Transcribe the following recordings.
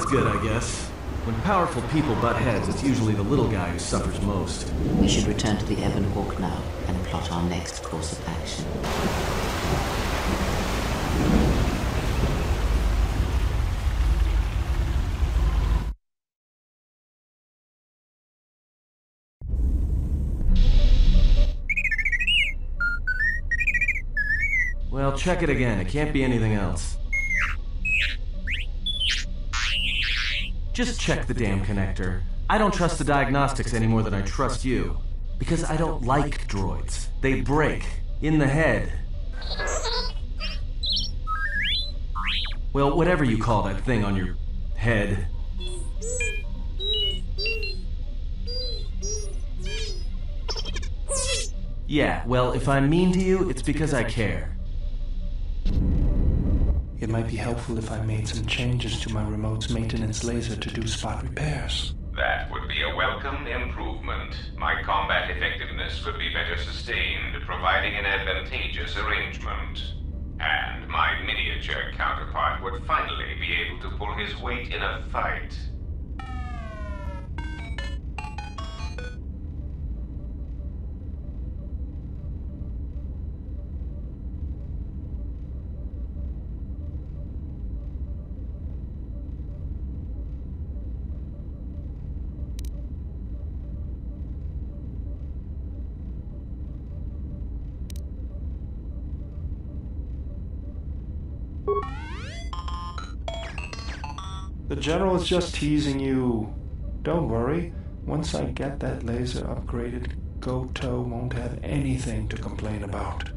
that's good, I guess. When powerful people butt heads, it's usually the little guy who suffers most. We should return to the Ebon Hawk now and plot our next course of action. Well, check it again. It can't be anything else. Just check the damn connector. I don't trust the diagnostics any more than I trust you. Because I don't like droids. They break. In the head. Well, whatever you call that thing on your head. Yeah, well, if I'm mean to you, it's because I care. It might be helpful if I made some changes to my remote's maintenance laser to do spot repairs. That would be a welcome improvement. My combat effectiveness could be better sustained, providing an advantageous arrangement. And my miniature counterpart would finally be able to pull his weight in a fight. The General is just teasing you. Don't worry. Once I get that laser upgraded, Goto won't have anything to complain about.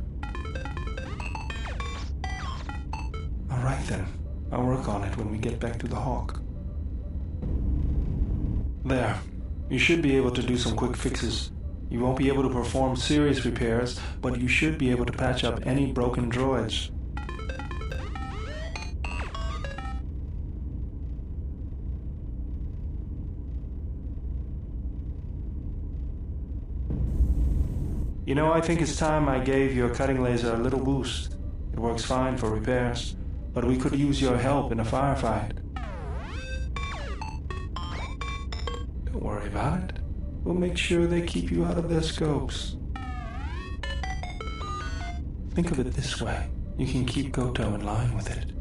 Alright then. I'll work on it when we get back to the Hawk. There. You should be able to do some quick fixes. You won't be able to perform serious repairs, but you should be able to patch up any broken droids. You know, I think it's time I gave your cutting laser a little boost. It works fine for repairs, but we could use your help in a firefight. Don't worry about it. We'll make sure they keep you out of their scopes. Think of it this way. You can keep Goto in line with it.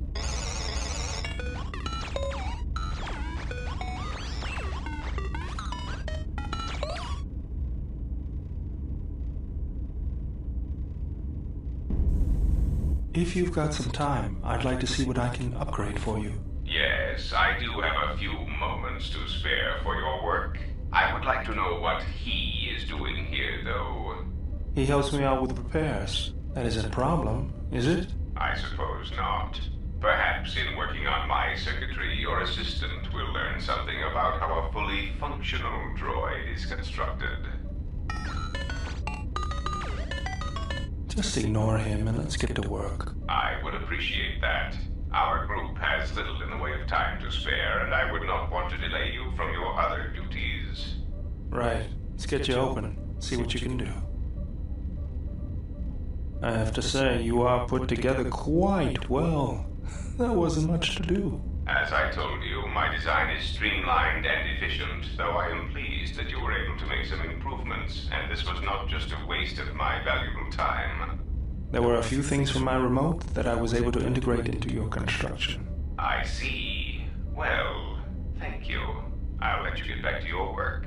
If you've got some time, I'd like to see what I can upgrade for you. Yes, I do have a few moments to spare for your work. I would like to know what he is doing here, though. He helps me out with repairs. That isn't a problem, is it? I suppose not. Perhaps in working on my circuitry, your assistant will learn something about how a fully functional droid is constructed. Just ignore him and let's get to work. I would appreciate that. Our group has little in the way of time to spare, and I would not want to delay you from your other duties. Right. Let's get you open. See what you can do. I have to say, you are put together quite well. That wasn't much to do. As I told you, my design is streamlined and efficient, though I am pleased that you were able to make some improvements, and this was not just a waste of my valuable time. There were a few things from my remote that I was able to integrate into your construction. I see. Well, thank you. I'll let you get back to your work.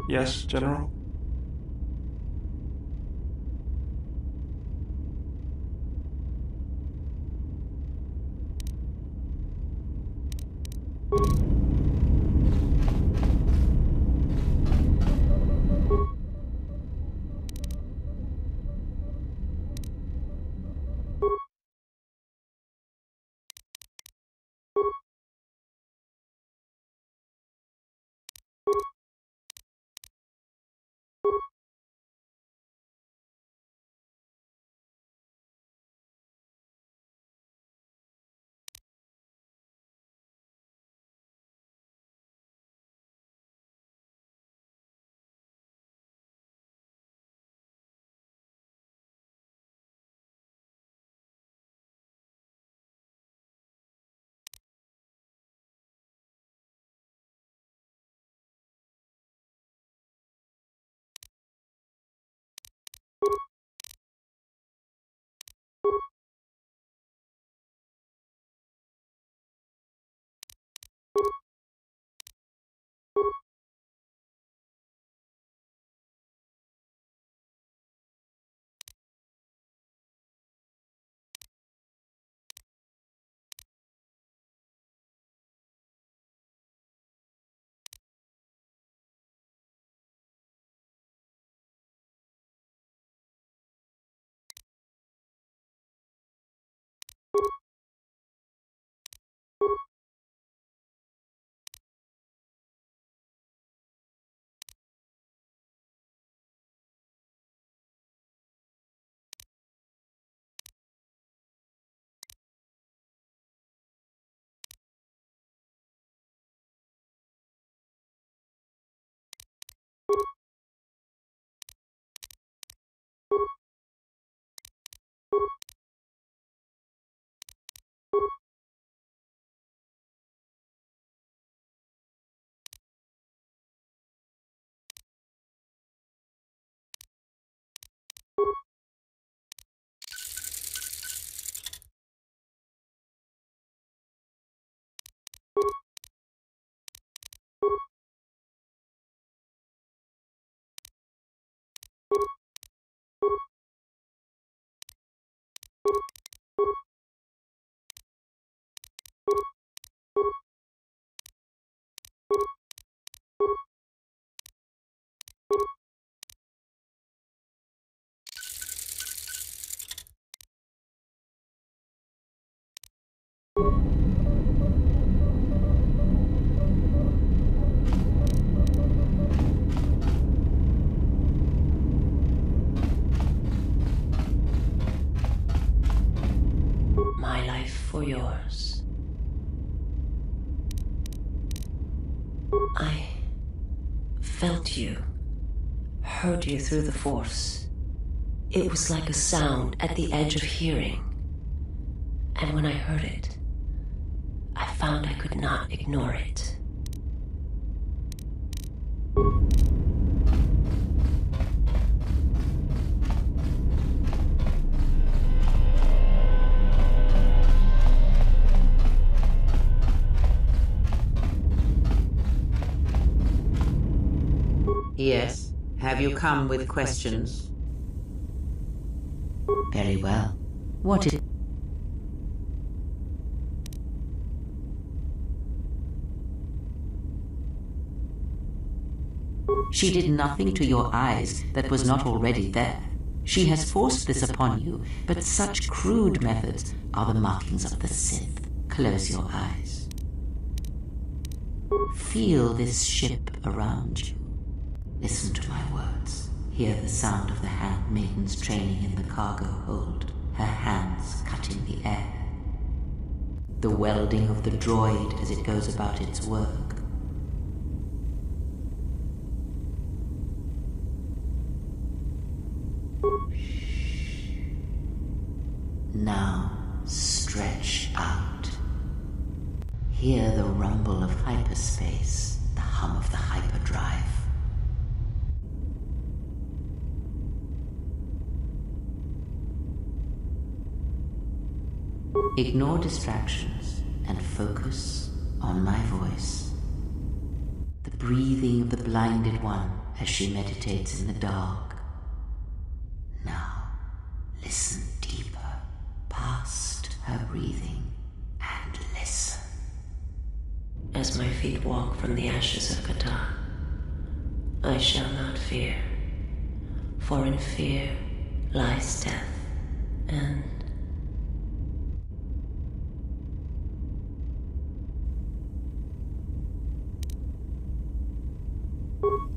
Yes, General? My life for yours. I felt you, heard you through the Force. It was like a sound at the edge of hearing. And when I heard it, I found I could not ignore it. Yes. Have you come with questions? Very well. What is... She did nothing to your eyes that was not already there. She has forced this upon you, but such crude methods are the markings of the Sith. Close your eyes. Feel this ship around you. Listen to my words. Hear the sound of the handmaidens training in the cargo hold, her hands cutting the air. The welding of the droid as it goes about its work. Now, stretch out. Hear the rumble of hyperspace, the hum of the hyperdrive. Ignore distractions and focus on my voice. The breathing of the blinded one as she meditates in the dark. Now, listen deeper, past her breathing, and listen. As my feet walk from the ashes of Katar, I shall not fear, for in fear lies death, and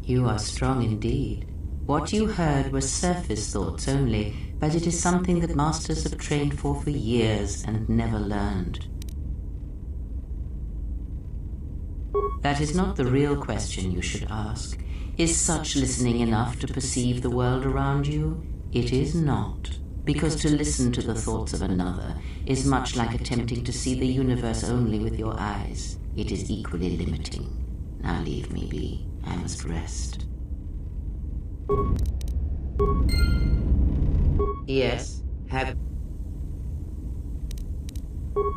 you are strong indeed. What you heard were surface thoughts only, but it is something that masters have trained for years and never learned. That is not the real question you should ask. Is such listening enough to perceive the world around you? It is not, because to listen to the thoughts of another is much like attempting to see the universe only with your eyes. It is equally limiting. Now leave me be. I must rest. Yes. Have...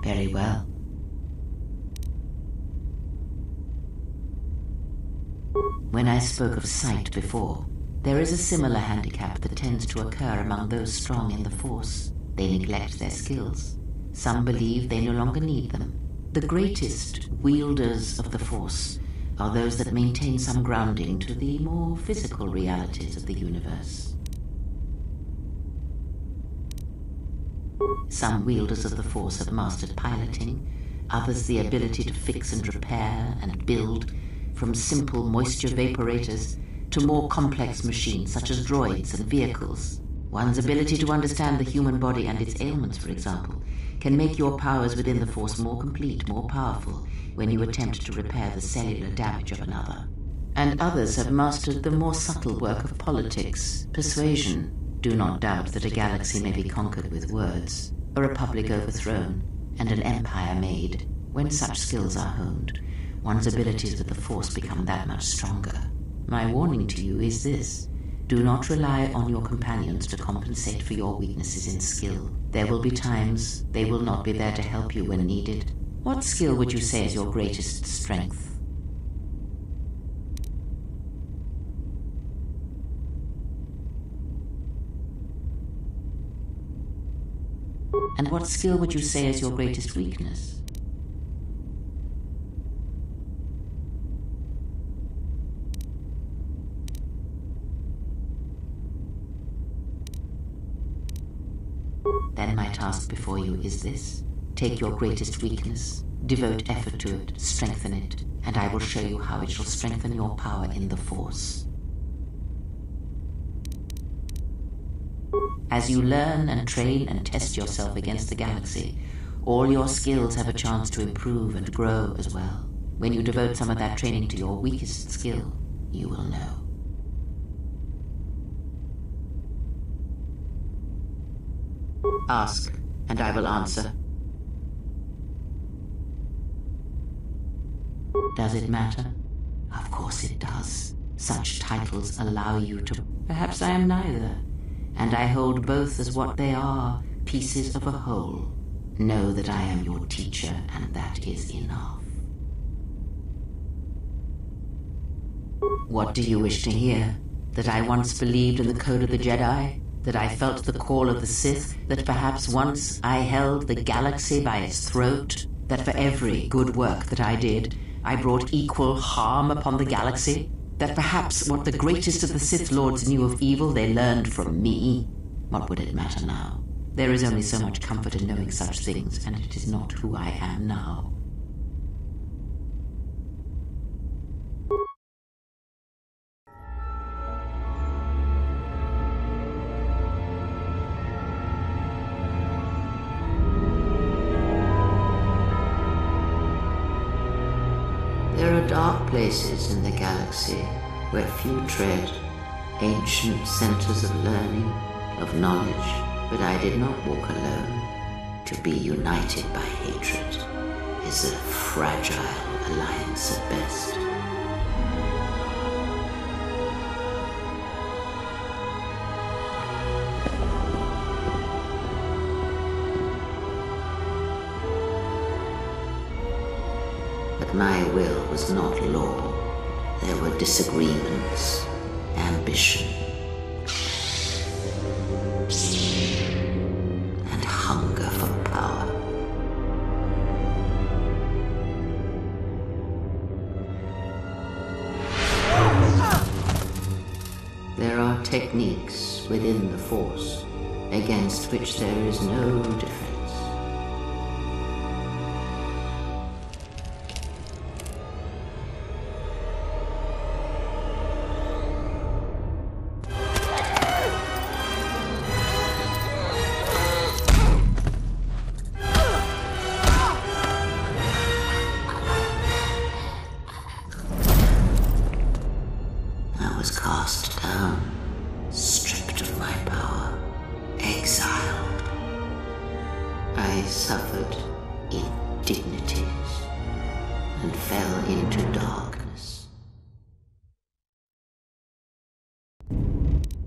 Very well. When I spoke of sight before, there is a similar handicap that tends to occur among those strong in the Force. They neglect their skills. Some believe they no longer need them. The greatest wielders of the Force are those that maintain some grounding to the more physical realities of the universe. Some wielders of the Force have mastered piloting, others the ability to fix and repair and build, from simple moisture vaporators to more complex machines such as droids and vehicles. One's ability to understand the human body and its ailments, for example, can make your powers within the Force more complete, more powerful, when you attempt to repair the cellular damage of another. And others have mastered the more subtle work of politics, persuasion. Do not doubt that a galaxy may be conquered with words, a republic overthrown, and an empire made. When such skills are honed, one's abilities with the Force become that much stronger. My warning to you is this: do not rely on your companions to compensate for your weaknesses in skill. There will be times they will not be there to help you when needed. What skill would you say is your greatest strength? And what skill would you say is your greatest weakness? Then my task before you is this: take your greatest weakness, devote effort to it, strengthen it, and I will show you how it shall strengthen your power in the Force. As you learn and train and test yourself against the galaxy, all your skills have a chance to improve and grow as well. When you devote some of that training to your weakest skill, you will know. Ask, and I will answer. Does it matter? Of course it does. Such titles allow you to... Perhaps I am neither, and I hold both as what they are, pieces of a whole. Know that I am your teacher, and that is enough. What do you wish to hear? That I once believed in the code of the Jedi? That I felt the call of the Sith? That perhaps once I held the galaxy by its throat? That for every good work that I did, I brought equal harm upon the galaxy? That perhaps what the greatest of the Sith Lords knew of evil they learned from me? What would it matter now? There is only so much comfort in knowing such things, and it is not who I am now. There are dark places in the galaxy where few tread, ancient centers of learning, of knowledge, but I did not walk alone. To be united by hatred is a fragile alliance at best. But my will was not law. There were disagreements, ambition, and hunger for power. There are techniques within the Force against which there is no defense. I was cast down, stripped of my power, exiled. I suffered indignities and fell into darkness.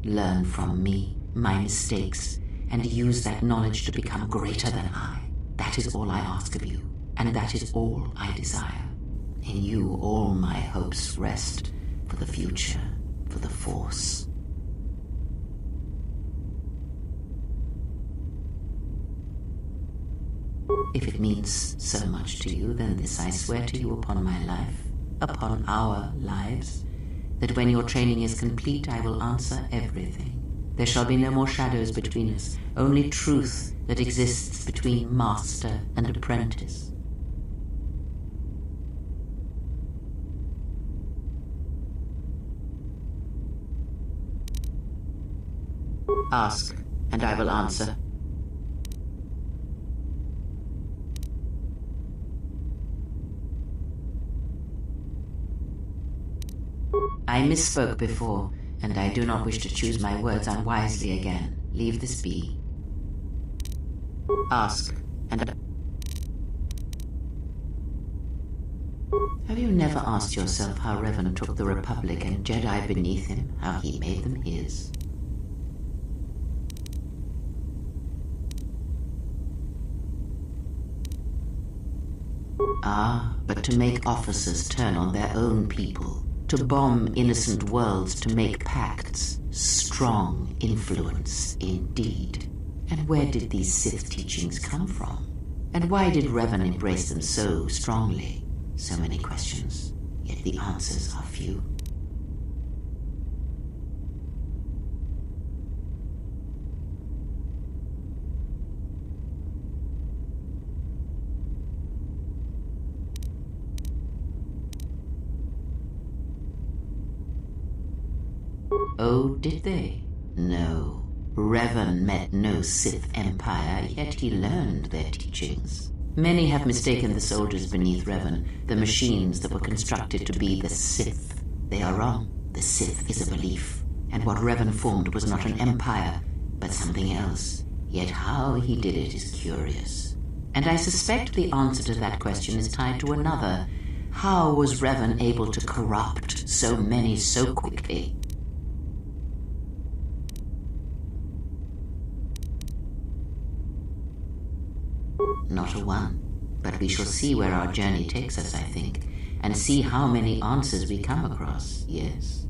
Learn from me, my mistakes, and use that knowledge to become greater than I. That is all I ask of you, and that is all I desire. In you all my hopes rest, for the future, for the Force. If it means so much to you, then this I swear to you upon my life, upon our lives, that when your training is complete, I will answer everything. There shall be no more shadows between us, only truth that exists between master and apprentice. Ask, and I will answer. I misspoke before, and I do not wish to choose my words unwisely again. Leave this be. Ask, and... Have you never asked yourself how Revan took the Republic and Jedi beneath him, how he made them his? Ah, but to make officers turn on their own people, to bomb innocent worlds, to make pacts. Strong influence, indeed. And where did these Sith teachings come from? And why did Revan embrace them so strongly? So many questions, yet the answers are few. Oh, did they? No. Revan met no Sith empire, yet he learned their teachings. Many have mistaken the soldiers beneath Revan, the machines that were constructed to be the Sith. They are wrong. The Sith is a belief, and what Revan formed was not an empire, but something else. Yet how he did it is curious. And I suspect the answer to that question is tied to another. How was Revan able to corrupt so many so quickly? Not a one, but we shall see where our journey takes us, I think, and see how many answers we come across, yes?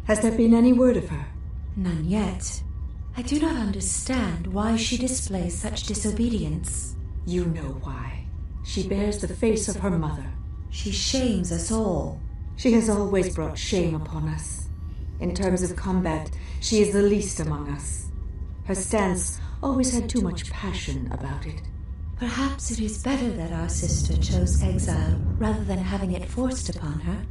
Has there been any word of her? None yet. I do not understand why she displays such disobedience. You know why. She bears the face of her mother. She shames us all. She has always brought shame upon us. In terms of combat, she is the least among us. Her stance always had too much passion about it. Perhaps it is better that our sister chose exile rather than having it forced upon her.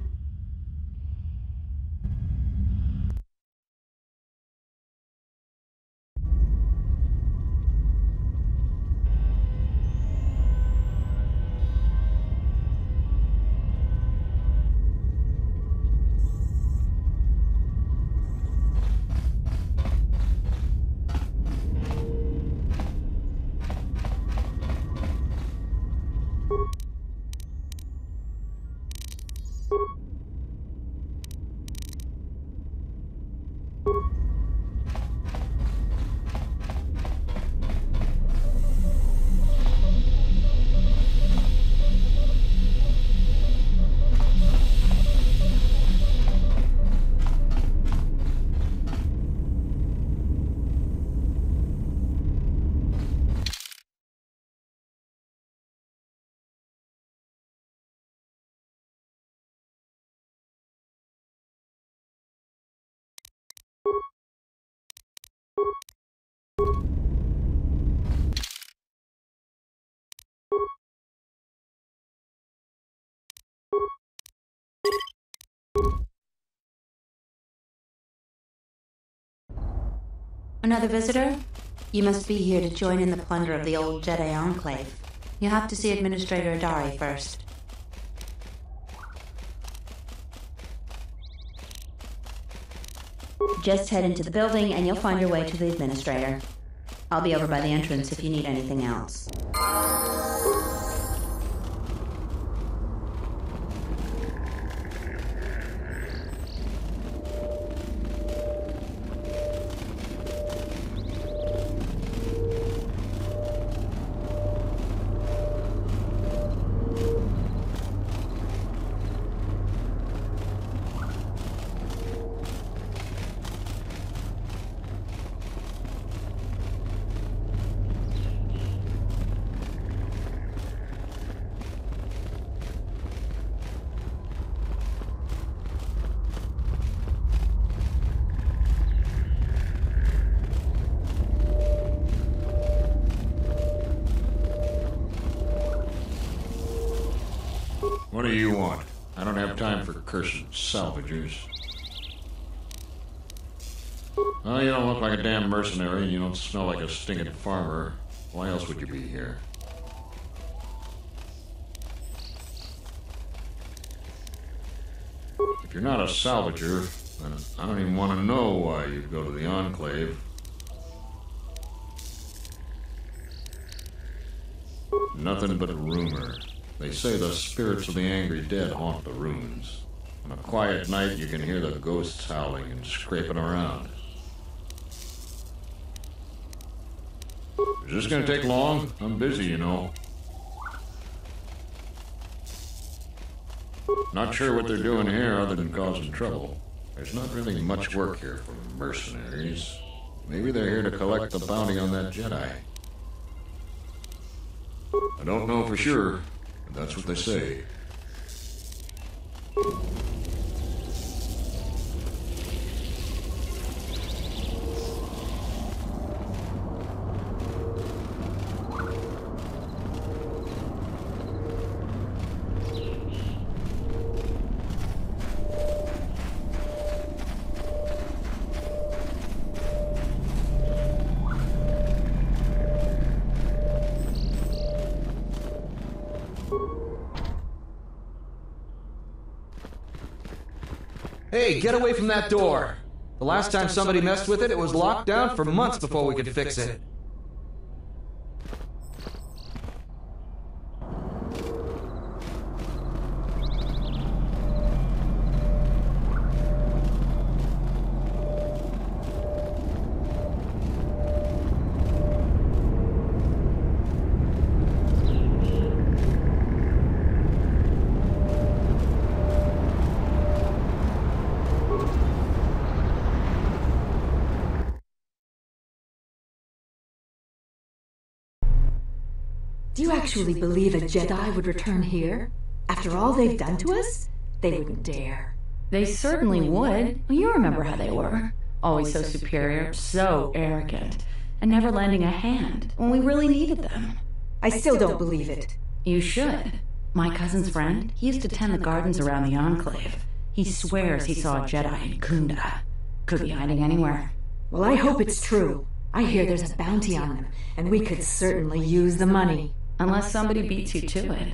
Another visitor? You must be here to join in the plunder of the old Jedi Enclave. You'll have to see Administrator Adari first. Just head into the building and you'll find your way to the Administrator. I'll be over by the entrance if you need anything else. What do you want? I don't have time for cursed salvagers. Oh, you don't look like a damn mercenary, and you don't smell like a stinking farmer. Why else would you be here? If you're not a salvager, then I don't even want to know why you'd go to the Enclave. Nothing but rumor. They say the spirits of the angry dead haunt the ruins. On a quiet night, you can hear the ghosts howling and scraping around. Is this gonna take long? I'm busy, you know. Not sure what they're doing here other than causing trouble. There's not really much work here for mercenaries. Maybe they're here to collect the bounty on that Jedi. I don't know for sure. That's what they say. Hey, get away from that door! The last time somebody messed with it, it was locked down for months before we could fix it. Do you actually believe a Jedi would return here? After all they've done to us? They wouldn't dare. They certainly would. Well, you remember how they were. Always so superior, so arrogant, and never lending a hand when we really needed them. I still don't believe it. You should. My cousin's friend, he used to tend the gardens around the Enclave. He swears he saw a Jedi in Kunda. Could be hiding anywhere. Well, I hope it's true. I hear there's a bounty on them, and we could certainly use the money. Unless somebody beats you to it.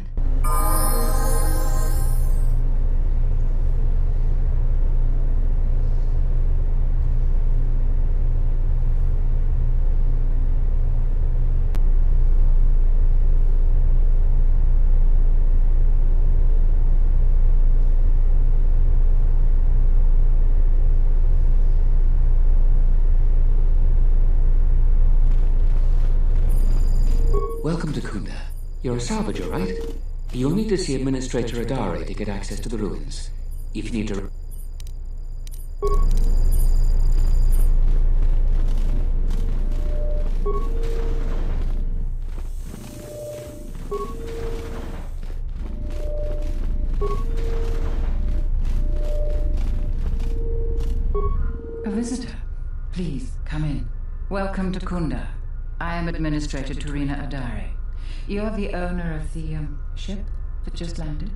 Welcome to Kunda. You're a salvager, right? You'll need to see Administrator Adare to get access to the ruins. If you need to... A visitor. Please, come in. Welcome to Kunda. I am Administrator Turina Adare. You're the owner of the, ship that just landed?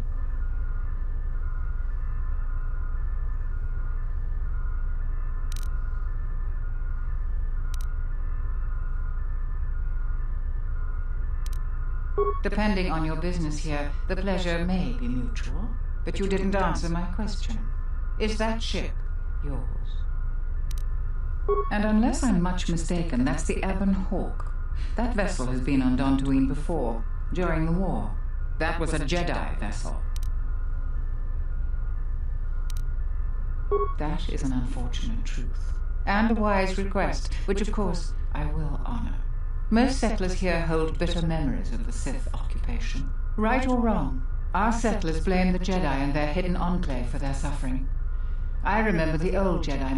Depending on your business here, the pleasure may be mutual, but you didn't answer my question. Is that ship yours? And unless I'm much mistaken, that's the Ebon Hawk. That vessel has been on Dantooine before, during the war. That was a Jedi vessel. That is an unfortunate truth, and a wise request, which of course I will honor. Most settlers here hold bitter memories of the Sith occupation. Right or wrong, our settlers blame the Jedi and their hidden enclave for their suffering. I remember the old Jedi